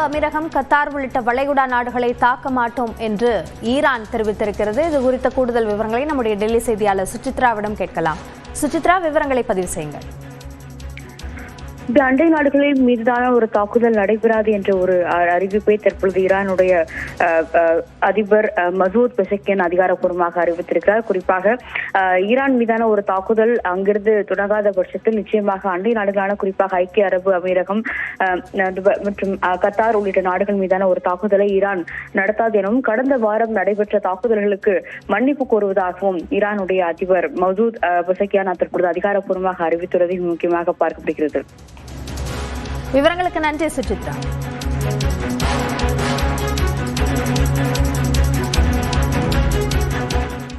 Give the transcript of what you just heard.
அமீரகம், Qatar உள்ளிட்ட வளைகுடா நாடுகளை தாக்க மாட்டோம் என்று ஈரான் தெரிவித்திருக்கிறது. இது குறித்த கூடுதல் விவரங்களை நம்முடைய டெல்லி செய்தியாளர் சுசித்ராவிடம் கேட்கலாம். சுசித்ரா, விவரங்களை பதிவு செய்யுங்கள். இந்த அண்டை நாடுகளின் மீதான ஒரு தாக்குதல் நடைபெறாது என்ற ஒரு அறிவிப்பை தற்பொழுது ஈரானுடைய அதிபர் மசூத் பெசக்கியன் அதிகாரப்பூர்வமாக அறிவித்திருக்கிறார். குறிப்பாக ஈரான் மீதான ஒரு தாக்குதல் அங்கிருந்து தொடங்காத பட்சத்தில் நிச்சயமாக அண்டை நாடுகளான குறிப்பாக ஐக்கிய அரபு அமீரகம் மற்றும் கத்தார் உள்ளிட்ட நாடுகள் மீதான ஒரு தாக்குதலை ஈரான் நடத்தாது எனவும் கடந்த வாரம் நடைபெற்ற தாக்குதல்களுக்கு மன்னிப்பு கோருவதாகவும் ஈரானுடைய அதிபர் மசூத் பெசக்கியான் தற்பொழுது அதிகாரப்பூர்வமாக அறிவித்துள்ளதை முக்கியமாக பார்க்கப்படுகிறது. விவரங்களுக்கு நன்றி சுசித்ரா.